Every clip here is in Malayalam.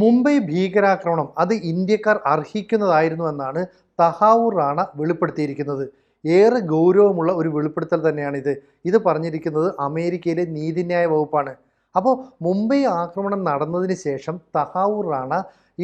മുംബൈ ഭീകരാക്രമണം അത് ഇന്ത്യക്കാർ അർഹിക്കുന്നതായിരുന്നു എന്നാണ് തഹാവൂർ റാണ വെളിപ്പെടുത്തിയിരിക്കുന്നത്. ഏറെ ഗൗരവമുള്ള ഒരു വെളിപ്പെടുത്തൽ തന്നെയാണിത്. ഇത് പറഞ്ഞിരിക്കുന്നത് അമേരിക്കയിലെ നീതിന്യായ വകുപ്പാണ്. അപ്പോൾ മുംബൈ ആക്രമണം നടന്നതിന് ശേഷം തഹാവൂർ റാണ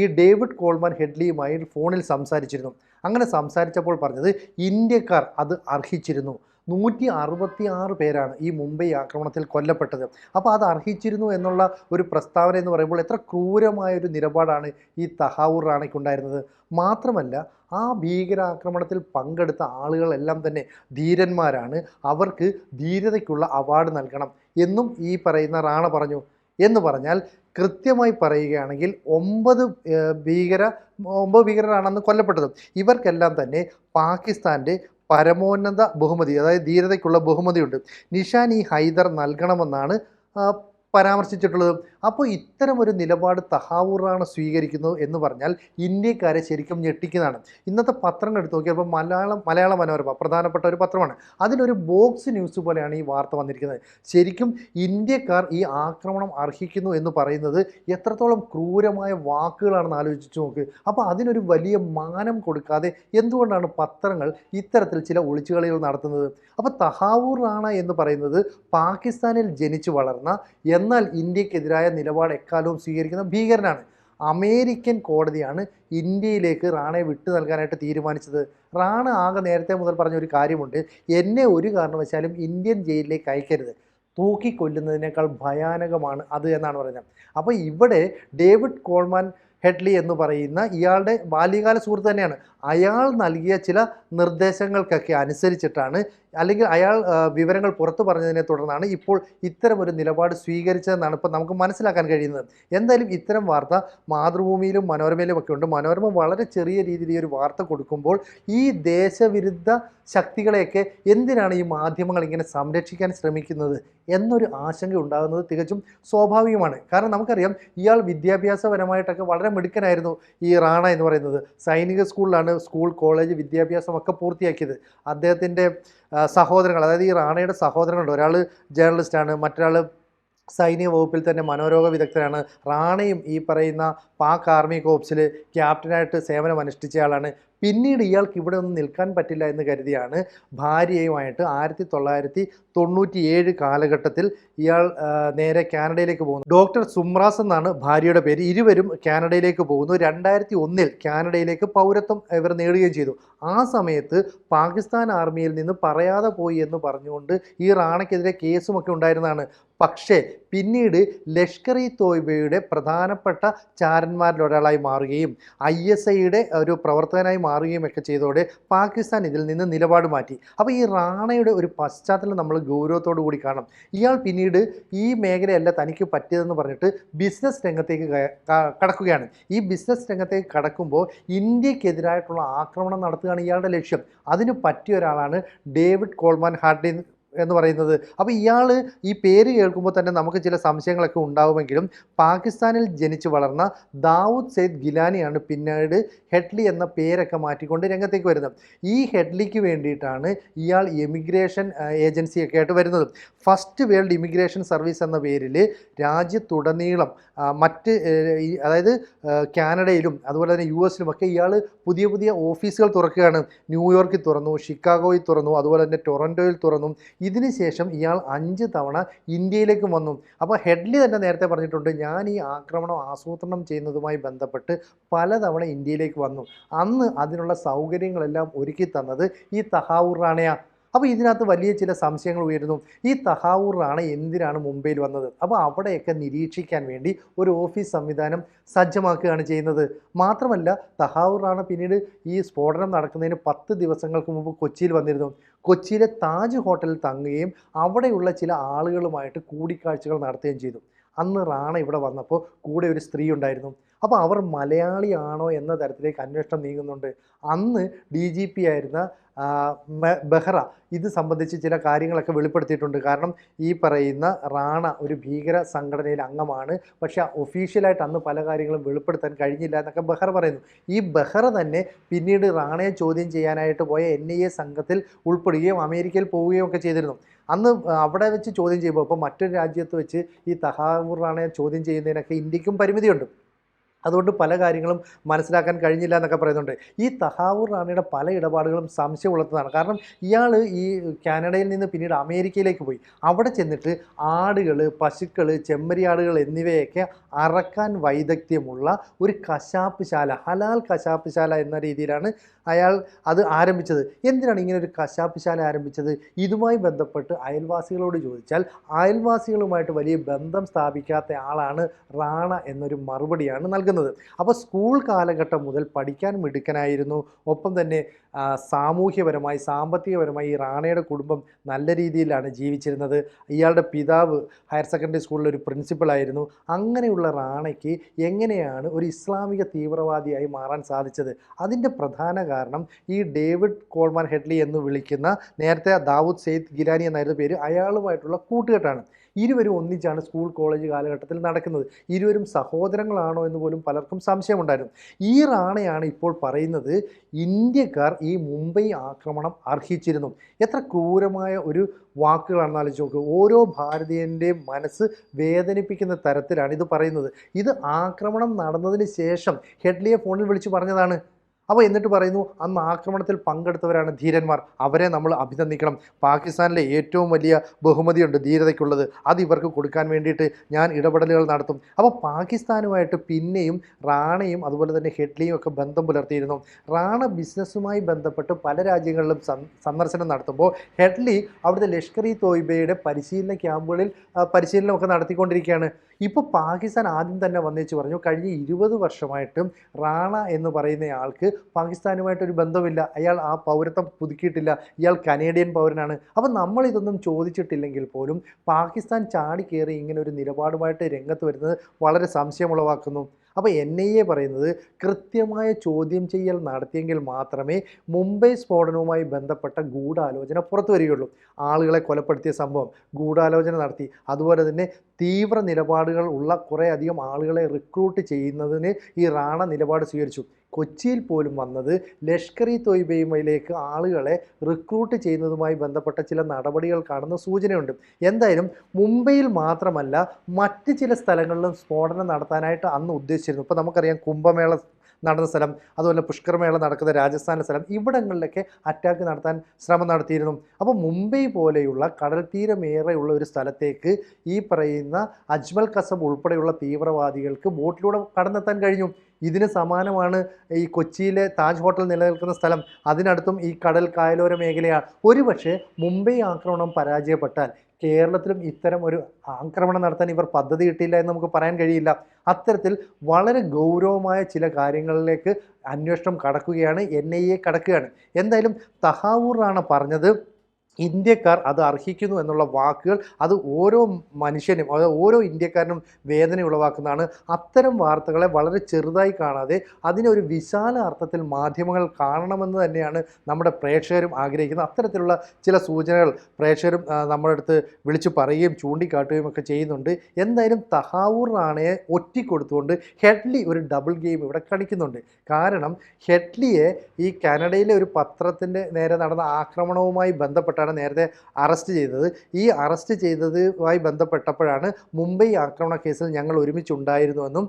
ഈ ഡേവിഡ് കോൾമാൻ ഹെഡ്ലിയുമായി ഫോണിൽ സംസാരിച്ചിരുന്നു. അങ്ങനെ സംസാരിച്ചപ്പോൾ പറഞ്ഞത് ഇന്ത്യക്കാർ അത് അർഹിച്ചിരുന്നു. 166 പേരാണ് ഈ മുംബൈ ആക്രമണത്തിൽ കൊല്ലപ്പെട്ടത്. അപ്പോൾ അത് അർഹിച്ചിരുന്നു എന്നുള്ള ഒരു പ്രസ്താവന എന്ന് പറയുമ്പോൾ എത്ര ക്രൂരമായൊരു നിലപാടാണ് ഈ തഹാവൂർ റാണയ്ക്കുണ്ടായിരുന്നത്. മാത്രമല്ല, ആ ഭീകരാക്രമണത്തിൽ പങ്കെടുത്ത ആളുകളെല്ലാം തന്നെ ധീരന്മാരാണ്, അവർക്ക് ധീരതയ്ക്കുള്ള അവാർഡ് നൽകണം എന്നും ഈ പറയുന്ന റാണ പറഞ്ഞു. എന്ന് പറഞ്ഞാൽ കൃത്യമായി പറയുകയാണെങ്കിൽ 9 ഭീകരരാണ് അന്ന് കൊല്ലപ്പെട്ടത്. ഇവർക്കെല്ലാം തന്നെ പാകിസ്ഥാൻ്റെ പരമോന്നത ബഹുമതി, അതായത് ധീരതയ്ക്കുള്ള ബഹുമതിയുണ്ട്. നിഷാൻ ഇ ഹൈദർ നൽകണമെന്നാണ് പരാമർശിച്ചിട്ടുള്ളത്. അപ്പോൾ ഇത്തരമൊരു നിലപാട് തഹാവൂർ റാണ സ്വീകരിക്കുന്നു എന്ന് പറഞ്ഞാൽ ഇന്ത്യക്കാരെ ശരിക്കും ഞെട്ടിക്കുന്നതാണ്. ഇന്നത്തെ പത്രങ്ങൾ എടുത്ത് നോക്കിയാൽ ഇപ്പോൾ മലയാള മനോരമ പ്രധാനപ്പെട്ട ഒരു പത്രമാണ്. അതിലൊരു ബോക്സ് ന്യൂസ് പോലെയാണ് ഈ വാർത്ത വന്നിരിക്കുന്നത്. ശരിക്കും ഇന്ത്യക്കാർ ഈ ആക്രമണം അർഹിക്കുന്നു എന്ന് പറയുന്നത് എത്രത്തോളം ക്രൂരമായ വാക്കുകളാണെന്ന് ആലോചിച്ച് നോക്ക്. അപ്പോൾ അതിനൊരു വലിയ മാനം കൊടുക്കാതെ എന്തുകൊണ്ടാണ് പത്രങ്ങൾ ഇത്തരത്തിൽ ചില ഒളിച്ചുകളികൾ നടത്തുന്നത്? അപ്പോൾ തഹാവൂർ റാണ എന്ന് പറയുന്നത് പാകിസ്ഥാനിൽ ജനിച്ചു വളർന്ന, എന്നാൽ ഇന്ത്യക്കെതിരായ നിലപാട് എക്കാലവും സ്വീകരിക്കുന്ന ഭീകരനാണ്. അമേരിക്കൻ കോടതിയാണ് ഇന്ത്യയിലേക്ക് റാണയെ വിട്ടു നൽകാനായിട്ട് തീരുമാനിച്ചത്. റാണ ആകെ നേരത്തെ മുതൽ പറഞ്ഞൊരു കാര്യമുണ്ട്, എന്നെ ഒരു കാരണവശാലും ഇന്ത്യൻ ജയിലിലേക്ക് അയക്കരുത്, തൂക്കിക്കൊല്ലുന്നതിനേക്കാൾ ഭയാനകമാണ് അത് എന്നാണ് പറയുന്നത്. അപ്പോൾ ഇവിടെ ഡേവിഡ് കോൾമാൻ ഹെഡ്ലി എന്ന് പറയുന്ന ഇയാളുടെ ബാല്യകാല സുഹൃത്ത് തന്നെയാണ്. അയാൾ നൽകിയ ചില നിർദ്ദേശങ്ങൾക്കൊക്കെ അനുസരിച്ചിട്ടാണ്, അല്ലെങ്കിൽ അയാൾ വിവരങ്ങൾ പുറത്തു പറഞ്ഞതിനെ തുടർന്നാണ് ഇപ്പോൾ ഇത്തരമൊരു നിലപാട് സ്വീകരിച്ചതെന്നാണ് ഇപ്പോൾ നമുക്ക് മനസ്സിലാക്കാൻ കഴിയുന്നത്. എന്തായാലും ഇത്തരം വാർത്ത മാതൃഭൂമിയിലും മനോരമയിലും ഒക്കെ ഉണ്ട്. മനോരമ വളരെ ചെറിയ രീതിയിൽ ഈ ഒരു വാർത്ത കൊടുക്കുമ്പോൾ ഈ ദേശവിരുദ്ധ ശക്തികളെയൊക്കെ എന്തിനാണ് ഈ മാധ്യമങ്ങൾ ഇങ്ങനെ സംരക്ഷിക്കാൻ ശ്രമിക്കുന്നത് എന്നൊരു ആശങ്ക ഉണ്ടാകുന്നത് തികച്ചും സ്വാഭാവികമാണ്. കാരണം നമുക്കറിയാം, ഇയാൾ വിദ്യാഭ്യാസപരമായിട്ടൊക്കെ വളരെ മിടുക്കനായിരുന്നു. ഈ റാണ എന്ന് പറയുന്നത് സൈനിക സ്കൂളിലാണ് സ്കൂൾ കോളേജ് വിദ്യാഭ്യാസമൊക്കെ പൂർത്തിയാക്കിയത്. അദ്ദേഹത്തിൻ്റെ സഹോദരങ്ങൾ, അതായത് ഈ റാണയുടെ സഹോദരങ്ങളുണ്ട്. ഒരാൾ ജേർണലിസ്റ്റാണ്, മറ്റൊരാൾ സൈനിക വകുപ്പിൽ തന്നെ മനോരോഗ വിദഗ്ധനാണ്. റാണയും ഈ പറയുന്ന പാക് ആർമി കോപ്സിൽ ക്യാപ്റ്റനായിട്ട് സേവനം അനുഷ്ഠിച്ചയാളാണ്. പിന്നീട് ഇയാൾക്ക് ഇവിടെ ഒന്നും നിൽക്കാൻ പറ്റില്ല എന്ന് കരുതിയാണ് ഭാര്യയുമായിട്ട് 1997 കാലഘട്ടത്തിൽ ഇയാൾ നേരെ കാനഡയിലേക്ക് പോകുന്നു. ഡോക്ടർ സുമ്രാസ് എന്നാണ് ഭാര്യയുടെ പേര്. ഇരുവരും കാനഡയിലേക്ക് പോകുന്നു. 2001 കാനഡയിലേക്ക് പൗരത്വം ഇവർ നേടുകയും ചെയ്തു. ആ സമയത്ത് പാകിസ്ഥാൻ ആർമിയിൽ നിന്ന് പറയാതെ പോയി എന്ന് പറഞ്ഞുകൊണ്ട് ഈ റാണയ്ക്കെതിരെ കേസുമൊക്കെ ഉണ്ടായിരുന്നതാണ്. പക്ഷേ പിന്നീട് ലഷ്കർ ഇ തോയ്ബയുടെ പ്രധാനപ്പെട്ട ചാരന്മാരിൽ ഒരാളായി മാറുകയും ISIയുടെ ഒരു പ്രവർത്തകനായി മാറുകയും ഒക്കെ ചെയ്തതോടെ പാകിസ്ഥാൻ ഇതിൽ നിന്ന് നിലപാട് മാറ്റി. അപ്പോൾ ഈ റാണയുടെ ഒരു പശ്ചാത്തലം നമ്മൾ ഗൗരവത്തോടു കൂടി കാണണം. ഇയാൾ പിന്നീട് ഈ മേഖലയല്ല തനിക്ക് പറ്റിയതെന്ന് പറഞ്ഞിട്ട് ബിസിനസ് രംഗത്തേക്ക് കടക്കുകയാണ്. ഈ ബിസിനസ് രംഗത്തേക്ക് കടക്കുമ്പോൾ ഇന്ത്യക്കെതിരായിട്ടുള്ള ആക്രമണം നടത്തുകയാണ് ഇയാളുടെ ലക്ഷ്യം. അതിന് പറ്റിയ ഒരാളാണ് ഡേവിഡ് കോൾമാൻ ഹാർഡി എന്ന് പറയുന്നത്. അപ്പോൾ ഇയാൾ ഈ പേര് കേൾക്കുമ്പോൾ തന്നെ നമുക്ക് ചില സംശയങ്ങളൊക്കെ ഉണ്ടാവുമെങ്കിലും പാകിസ്ഥാനിൽ ജനിച്ചു വളർന്ന ദാവൂദ് സെയ്ദ് ഗിലാനിയാണ് പിന്നീട് ഹെഡ്ലി എന്ന പേരൊക്കെ മാറ്റിക്കൊണ്ട് രംഗത്തേക്ക് വരുന്നത്. ഈ ഹെഡ്ലിക്ക് വേണ്ടിയിട്ടാണ് ഇയാൾ എമിഗ്രേഷൻ ഏജൻസിയൊക്കെ ആയിട്ട് വരുന്നത്. ഫസ്റ്റ് വേൾഡ് ഇമിഗ്രേഷൻ സർവീസ് എന്ന പേരിൽ രാജ്യത്തുടനീളം മറ്റ് അതായത് കാനഡയിലും അതുപോലെ തന്നെ US-ലുമൊക്കെ ഇയാൾ പുതിയ പുതിയ ഓഫീസുകൾ തുറക്കുകയാണ്. ന്യൂയോർക്കിൽ തുറന്നു, ഷിക്കാഗോയിൽ തുറന്നു, അതുപോലെ തന്നെ ടൊറൻറ്റോയിൽ തുറന്നു. ഇതിനുശേഷം ഇയാൾ 5 തവണ ഇന്ത്യയിലേക്ക് വന്നു. അപ്പോൾ ഹെഡ്ലി തന്നെ നേരത്തെ പറഞ്ഞിട്ടുണ്ട്, ഞാൻ ഈ ആക്രമണം ആസൂത്രണം ചെയ്യുന്നതുമായി ബന്ധപ്പെട്ട് പലതവണ ഇന്ത്യയിലേക്ക് വന്നു. അന്ന് അതിനുള്ള സൗകര്യങ്ങളെല്ലാം ഒരുക്കി തന്നത് ഈ തഹാവൂർ റാണയാണ്. അപ്പോൾ ഇതിനകത്ത് വലിയ ചില സംശയങ്ങൾ ഉയരുന്നു. ഈ തഹാവൂർ റാണ എന്തിനാണ് മുംബൈയിൽ വന്നത്? അപ്പോൾ അവിടെയൊക്കെ നിരീക്ഷിക്കാൻ വേണ്ടി ഒരു ഓഫീസ് സംവിധാനം സജ്ജമാക്കുകയാണ് ചെയ്യുന്നത്. മാത്രമല്ല, തഹാവൂർ റാണ പിന്നീട് ഈ സ്ഫോടനം നടക്കുന്നതിന് 10 ദിവസങ്ങൾക്ക് മുമ്പ് കൊച്ചിയിൽ വന്നിരുന്നു. കൊച്ചിയിലെ താജ് ഹോട്ടലിൽ തങ്ങുകയും അവിടെയുള്ള ചില ആളുകളുമായിട്ട് കൂടിക്കാഴ്ചകൾ നടത്തുകയും ചെയ്തു. അന്ന് റാണ ഇവിടെ വന്നപ്പോൾ കൂടെ ഒരു സ്ത്രീ ഉണ്ടായിരുന്നു. അപ്പോൾ അവർ മലയാളിയാണോ എന്ന തരത്തിലേക്ക് അന്വേഷണം നീങ്ങുന്നുണ്ട്. അന്ന് DGP ആയിരുന്ന ബെഹ്റ ഇത് സംബന്ധിച്ച് ചില കാര്യങ്ങളൊക്കെ വെളിപ്പെടുത്തിയിട്ടുണ്ട്. കാരണം ഈ പറയുന്ന റാണ ഒരു ഭീകര സംഘടനയിലെ അംഗമാണ്, പക്ഷേ ഒഫീഷ്യലായിട്ട് അന്ന് പല കാര്യങ്ങളും വെളിപ്പെടുത്താൻ കഴിഞ്ഞില്ല എന്നൊക്കെ ബെഹ്റ പറയുന്നു. ഈ ബെഹ്റ തന്നെ പിന്നീട് റാണയെ ചോദ്യം ചെയ്യാനായിട്ട് പോയ NIA സംഘത്തിൽ ഉൾപ്പെടുകയും അമേരിക്കയിൽ പോവുകയും ഒക്കെ ചെയ്തിരുന്നു. അന്ന് അവിടെ വെച്ച് ചോദ്യം ചെയ്യുമ്പോൾ ഇപ്പോൾ മറ്റൊരു രാജ്യത്ത് വെച്ച് ഈ തഹാവൂർ റാണയെ ചോദ്യം ചെയ്യുന്നതിനൊക്കെ ഇന്ത്യക്കും പരിമിതിയുണ്ട്. അതുകൊണ്ട് പല കാര്യങ്ങളും മനസ്സിലാക്കാൻ കഴിഞ്ഞില്ല എന്നൊക്കെ പറയുന്നുണ്ട്. ഈ തഹാവൂർ റാണയുടെ പല ഇടപാടുകളും സംശയമുള്ളതാണ്. കാരണം ഇയാൾ ഈ കാനഡയിൽ നിന്ന് പിന്നീട് അമേരിക്കയിലേക്ക് പോയി. അവിടെ ചെന്നിട്ട് ആടുകൾ, പശുക്കൾ, ചെമ്മരിയാടുകൾ എന്നിവയൊക്കെ അറക്കാൻ വൈദഗ്ധ്യമുള്ള ഒരു കശാപ്പ് ശാല, ഹലാൽ കശാപ്പ് ശാല എന്ന രീതിയിലാണ് അയാൾ അത് ആരംഭിച്ചത്. എന്തിനാണ് ഇങ്ങനെ ഒരു കശാപ്പ് ശാല ആരംഭിച്ചത്? ഇതുമായി ബന്ധപ്പെട്ട് അയൽവാസികളോട് ചോദിച്ചാൽ അയൽവാസികളുമായിട്ട് വലിയ ബന്ധം സ്ഥാപിക്കാത്ത ആളാണ് റാണ എന്നൊരു മറുപടിയാണ് നൽകുന്നത്. അപ്പോൾ സ്കൂൾ കാലഘട്ടം മുതൽ പഠിക്കാൻ മിടുക്കനായിരുന്നു. ഒപ്പം തന്നെ സാമൂഹ്യപരമായി സാമ്പത്തികപരമായി ഈ റാണയുടെ കുടുംബം നല്ല രീതിയിലാണ് ജീവിച്ചിരുന്നത്. ഇയാളുടെ പിതാവ് ഹയർ സെക്കൻഡറി സ്കൂളിലൊരു പ്രിൻസിപ്പളായിരുന്നു. അങ്ങനെയുള്ള റാണയ്ക്ക് എങ്ങനെയാണ് ഒരു ഇസ്ലാമിക തീവ്രവാദിയായി മാറാൻ സാധിച്ചത്? അതിൻ്റെ പ്രധാന കാരണം ഈ ഡേവിഡ് കോൾമാൻ ഹെഡ്ലി എന്ന് വിളിക്കുന്ന, നേരത്തെ ദാവൂദ് സെയ്ദ് ഗിലാനി എന്നായിരുന്നു പേര്, അയാളുമായിട്ടുള്ള കൂട്ടുകെട്ടാണ്. ഇരുവരും ഒന്നിച്ചാണ് സ്കൂൾ കോളേജ് കാലഘട്ടത്തിൽ നടക്കുന്നത്. ഇരുവരും സഹോദരങ്ങളാണോ എന്ന് പോലും പലർക്കും സംശയമുണ്ടായിരുന്നു. ഈ റാണയാണ് ഇപ്പോൾ പറയുന്നത് ഇന്ത്യക്കാർ ഈ മുംബൈ ആക്രമണം അർഹിച്ചിരുന്നു. എത്ര ക്രൂരമായ ഒരു വാക്കുകളാണെന്ന് ആലോചിച്ച് നോക്കുക. ഓരോ ഭാരതീയൻ്റെയും മനസ്സ് വേദനിപ്പിക്കുന്ന തരത്തിലാണ് ഇത് പറയുന്നത്. ഇത് ആക്രമണം നടന്നതിന് ശേഷം ഹെഡ്ലിയെ ഫോണിൽ വിളിച്ച് പറഞ്ഞതാണ്. അപ്പോൾ എന്നിട്ട് പറയുന്നു, അന്ന് ആക്രമണത്തിൽ പങ്കെടുത്തവരാണ് ധീരന്മാർ, അവരെ നമ്മൾ അഭിനന്ദിക്കണം. പാകിസ്ഥാനിലെ ഏറ്റവും വലിയ ബഹുമതിയുണ്ട് ധീരതയ്ക്കുള്ളത്, അത് ഇവർക്ക് കൊടുക്കാൻ വേണ്ടിയിട്ട് ഞാൻ ഇടപെടലുകൾ നടത്തും. അപ്പോൾ പാകിസ്ഥാനുമായിട്ട് പിന്നെയും റാണയും അതുപോലെ തന്നെ ഹെഡ്ലിയും ഒക്കെ ബന്ധം പുലർത്തിയിരുന്നു. റാണ ബിസിനസ്സുമായി ബന്ധപ്പെട്ട് പല രാജ്യങ്ങളിലും സന്ദർശനം നടത്തുമ്പോൾ ഹെഡ്ലി അവിടുത്തെ ലഷ്കർ ഇ തോയ്ബയുടെ പരിശീലന ക്യാമ്പുകളിൽ പരിശീലനമൊക്കെ നടത്തിക്കൊണ്ടിരിക്കുകയാണ്. ഇപ്പോൾ പാകിസ്ഥാൻ ആദ്യം തന്നെ വന്നേച്ച് പറഞ്ഞു, കഴിഞ്ഞ 20 വർഷമായിട്ടും റാണ എന്ന് പറയുന്നയാൾക്ക് പാകിസ്ഥാനുമായിട്ടൊരു ബന്ധമില്ല, അയാൾ ആ പൗരത്വം പുതുക്കിയിട്ടില്ല, ഇയാൾ കനേഡിയൻ പൗരനാണ്. അപ്പം നമ്മളിതൊന്നും ചോദിച്ചിട്ടില്ലെങ്കിൽ പോലും പാകിസ്ഥാൻ ചാടിക്കയറി ഇങ്ങനെ ഒരു നിലപാടുമായിട്ട് രംഗത്ത് വരുന്നത് വളരെ സംശയമുളവാക്കുന്നു. അപ്പോൾ NIA പറയുന്നത് കൃത്യമായ ചോദ്യം ചെയ്യൽ നടത്തിയെങ്കിൽ മാത്രമേ മുംബൈ സ്ഫോടനവുമായി ബന്ധപ്പെട്ട ഗൂഢാലോചന പുറത്തു വരികയുള്ളൂ. ആളുകളെ കൊലപ്പെടുത്തിയ സംഭവം ഗൂഢാലോചന നടത്തി, അതുപോലെ തന്നെ തീവ്ര നിലപാടുകൾ ഉള്ള കുറേയധികം ആളുകളെ റിക്രൂട്ട് ചെയ്യുന്നതിന് ഈ റാണ നിലപാട് സ്വീകരിച്ചു. കൊച്ചിയിൽ പോലും വന്നത് ലഷ്കർ ഇ തോയ്ബയിലേക്ക് ആളുകളെ റിക്രൂട്ട് ചെയ്യുന്നതുമായി ബന്ധപ്പെട്ട ചില നടപടികൾ കാണുന്ന സൂചനയുണ്ട്. എന്തായാലും മുംബൈയിൽ മാത്രമല്ല മറ്റ് ചില സ്ഥലങ്ങളിലും സ്ഫോടനം നടത്താനായിട്ട് അന്ന് ഉദ്ദേശിച്ചിരുന്നു. ഇപ്പോൾ നമുക്കറിയാം കുംഭമേള നടന്ന സ്ഥലം, അതുപോലെ പുഷ്കർമേള നടക്കുന്ന രാജസ്ഥാനിലെ സ്ഥലം, ഇവിടങ്ങളിലൊക്കെ അറ്റാക്ക് നടത്താൻ ശ്രമം നടത്തിയിരുന്നു. അപ്പോൾ മുംബൈ പോലെയുള്ള കടൽ തീരമേറെയുള്ള ഒരു സ്ഥലത്തേക്ക് ഈ പറയുന്ന അജ്മൽ കസബ് ഉൾപ്പെടെയുള്ള തീവ്രവാദികൾക്ക് ബോട്ടിലൂടെ കടന്നെത്താൻ കഴിഞ്ഞു. ഇതിന് സമാനമാണ് ഈ കൊച്ചിയിലെ താജ് ഹോട്ടൽ നിലനിൽക്കുന്ന സ്ഥലം, അതിനടുത്തും ഈ കടൽ കായലോര മേഖലയാണ്. ഒരുപക്ഷെ മുംബൈ ആക്രമണം പരാജയപ്പെട്ടാൽ കേരളത്തിലും ഇത്തരം ഒരു ആക്രമണം നടത്താൻ ഇവർ പദ്ധതി ഇട്ടില്ല എന്ന് നമുക്ക് പറയാൻ കഴിയില്ല. അത്തരത്തിൽ വളരെ ഗൗരവമായ ചില കാര്യങ്ങളിലേക്ക് അന്വേഷണം കടക്കുകയാണ്, NIA കടക്കുകയാണ്. എന്തായാലും തഹാവൂർ റാണ പറഞ്ഞത് ഇന്ത്യക്കാർ അത് അർഹിക്കുന്നു എന്നുള്ള വാക്കുകൾ അത് ഓരോ മനുഷ്യനും, അതായത് ഓരോ ഇന്ത്യക്കാരനും വേദന ഉളവാക്കുന്നതാണ്. അത്തരം വാർത്തകളെ വളരെ ചെറുതായി കാണാതെ അതിനൊരു വിശാല അർത്ഥത്തിൽ മാധ്യമങ്ങൾ കാണണമെന്ന് തന്നെയാണ് നമ്മുടെ പ്രേക്ഷകരും ആഗ്രഹിക്കുന്നത്. അത്തരത്തിലുള്ള ചില സൂചനകൾ പ്രേക്ഷകരും നമ്മുടെ അടുത്ത് വിളിച്ചു പറയുകയും ചൂണ്ടിക്കാട്ടുകയും ഒക്കെ ചെയ്യുന്നുണ്ട്. എന്തായാലും തഹാവൂർ റാണയെ ഒറ്റിക്കൊടുത്തുകൊണ്ട് ഹെഡ്ലി ഒരു ഡബിൾ ഗെയിം ഇവിടെ കളിക്കുന്നുണ്ട്. കാരണം ഹെഡ്ലിയെ ഈ കാനഡയിലെ ഒരു പത്രത്തിൻ്റെ നേരെ നടന്ന ആക്രമണവുമായി ബന്ധപ്പെട്ടാണ് നേരത്തെ അറസ്റ്റ് ചെയ്തത്. ഈ അറസ്റ്റ് ചെയ്തതുമായി ബന്ധപ്പെട്ടപ്പോഴാണ് മുംബൈ ആക്രമണ കേസിൽ ഞങ്ങൾ ഒരുമിച്ചുണ്ടായിരുന്നുവെന്നും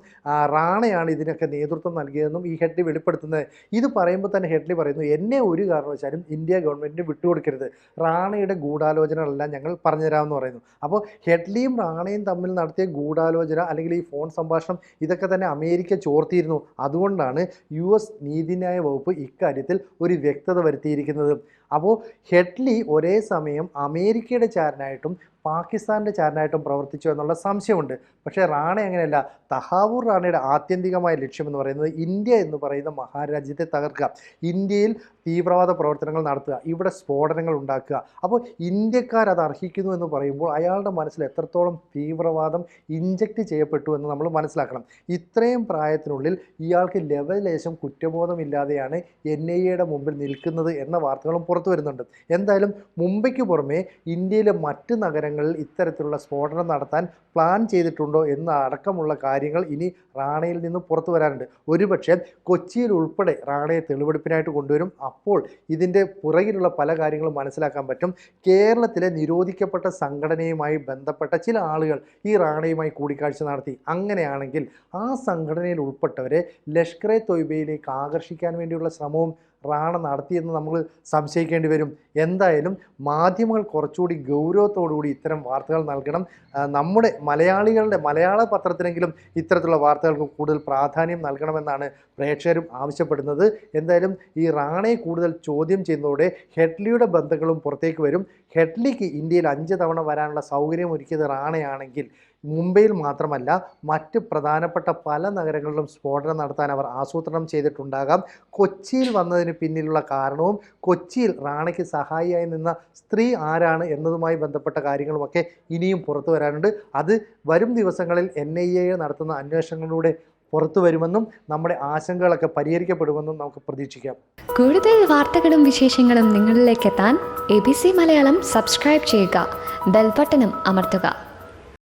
റാണയാണ് ഇതിനൊക്കെ നേതൃത്വം നൽകിയതെന്നും ഈ ഹെഡ്ലി വെളിപ്പെടുത്തുന്നത്. ഇത് പറയുമ്പോൾ തന്നെ ഹെഡ്ലി പറയുന്നു, എന്നെ ഒരു കാരണവശാലും ഇന്ത്യ ഗവൺമെൻറ്റിന് വിട്ടുകൊടുക്കരുത്, റാണയുടെ ഗൂഢാലോചനകളെല്ലാം ഞങ്ങൾ പറഞ്ഞുതരാമെന്ന് പറയുന്നു. അപ്പോൾ ഹെഡ്ലിയും റാണയും തമ്മിൽ നടത്തിയ ഗൂഢാലോചന അല്ലെങ്കിൽ ഈ ഫോൺ സംഭാഷണം ഇതൊക്കെ തന്നെ അമേരിക്ക ചോർത്തിയിരുന്നു. അതുകൊണ്ടാണ് US നീതിന്യായ വകുപ്പ് ഇക്കാര്യത്തിൽ ഒരു വ്യക്തത വരുത്തിയിരിക്കുന്നത്. അപ്പോൾ ഹെഡ്ലി ഒരേ സമയം അമേരിക്കയുടെ ചാരനായിട്ടും പാകിസ്ഥാൻ്റെ ചാരനായിട്ടും പ്രവർത്തിച്ചു എന്നുള്ള സംശയമുണ്ട്. പക്ഷേ റാണ അങ്ങനെയല്ല. തഹാവൂർ റാണയുടെ ആത്യന്തികമായ ലക്ഷ്യമെന്ന് പറയുന്നത് ഇന്ത്യ എന്ന് പറയുന്ന മഹാരാജ്യത്തെ തകർക്കുക, ഇന്ത്യയിൽ തീവ്രവാദ പ്രവർത്തനങ്ങൾ നടത്തുക, ഇവിടെ സ്ഫോടനങ്ങൾ ഉണ്ടാക്കുക. അപ്പോൾ ഇന്ത്യക്കാർ അത് അർഹിക്കുന്നു എന്ന് പറയുമ്പോൾ അയാളുടെ മനസ്സിൽ എത്രത്തോളം തീവ്രവാദം ഇഞ്ചക്റ്റ് ചെയ്യപ്പെട്ടു എന്ന് നമ്മൾ മനസ്സിലാക്കണം. ഇത്രയും പ്രായത്തിനുള്ളിൽ ഇയാൾക്ക് ലെവലേശം കുറ്റബോധമില്ലാതെയാണ് NIAയുടെ മുമ്പിൽ നിൽക്കുന്നത് എന്ന വാർത്തകളും പുറത്തു വരുന്നുണ്ട്. എന്തായാലും മുംബൈക്ക് പുറമെ ഇന്ത്യയിലെ മറ്റ് നഗരങ്ങളിൽ ദിവസങ്ങളിൽ ഇത്തരത്തിലുള്ള സ്ഫോടനം നടത്താൻ പ്ലാൻ ചെയ്തിട്ടുണ്ടോ എന്ന അടക്കമുള്ള കാര്യങ്ങൾ ഇനി റാണയിൽ നിന്ന് പുറത്തു വരാനുണ്ട്. ഒരുപക്ഷെ കൊച്ചിയിൽ ഉൾപ്പെടെ റാണയെ തെളിവെടുപ്പിനായിട്ട് കൊണ്ടുവരും. അപ്പോൾ ഇതിൻ്റെ പുറകിലുള്ള പല കാര്യങ്ങളും മനസ്സിലാക്കാൻ പറ്റും. കേരളത്തിലെ നിരോധിക്കപ്പെട്ട സംഘടനയുമായി ബന്ധപ്പെട്ട ചില ആളുകൾ ഈ റാണയുമായി കൂടിക്കാഴ്ച നടത്തി. അങ്ങനെയാണെങ്കിൽ ആ സംഘടനയിൽ ഉൾപ്പെട്ടവരെ ലഷ്കർ എ തൊയ്ബയിലേക്ക് ആകർഷിക്കാൻ വേണ്ടിയുള്ള ശ്രമവും റാണ നടത്തിയെന്ന് നമ്മൾ സംശയിക്കേണ്ടി വരും. എന്തായാലും മാധ്യമങ്ങൾ കുറച്ചുകൂടി ഗൗരവത്തോടുകൂടി ഇത്തരം വാർത്തകൾ നൽകണം. നമ്മുടെ മലയാള പത്രത്തിനെങ്കിലും ഇത്തരത്തിലുള്ള വാർത്തകൾക്ക് കൂടുതൽ പ്രാധാന്യം നൽകണമെന്നാണ് പ്രേക്ഷകരും ആവശ്യപ്പെടുന്നത്. എന്തായാലും ഈ റാണയെ കൂടുതൽ ചോദ്യം ചെയ്യുന്നതോടെ ഹെഡ്ലിയുടെ ബന്ധങ്ങളും പുറത്തേക്ക് വരും. ഹെഡ്ലിക്ക് ഇന്ത്യയിൽ 5 തവണ വരാനുള്ള സൗകര്യം ഒരുക്കിയത് റാണയാണെങ്കിൽ മുംബൈയിൽ മാത്രമല്ല മറ്റ് പ്രധാനപ്പെട്ട പല നഗരങ്ങളിലും സ്ഫോടനം നടത്താൻ അവർ ആസൂത്രണം ചെയ്തിട്ടുണ്ടാകാം. കൊച്ചിയിൽ വന്നതിന് പിന്നിലുള്ള കാരണവും കൊച്ചിയിൽ റാണയ്ക്ക് സഹായിയായി നിന്ന സ്ത്രീ ആരാണ് എന്നതുമായി ബന്ധപ്പെട്ട കാര്യങ്ങളുമൊക്കെ ഇനിയും പുറത്തു വരാനുണ്ട്. അത് വരും ദിവസങ്ങളിൽ NIA നടത്തുന്ന അന്വേഷണങ്ങളിലൂടെ പുറത്തു വരുമെന്നും നമ്മുടെ ആശങ്കകളൊക്കെ പരിഹരിക്കപ്പെടുമെന്നും നമുക്ക് പ്രതീക്ഷിക്കാം. കൂടുതൽ വാർത്തകളും വിശേഷങ്ങളും നിങ്ങളിലേക്ക് എത്താൻ ABC മലയാളം സബ്സ്ക്രൈബ് ചെയ്യുക, ബെൽ ബട്ടണും അമർത്തുക.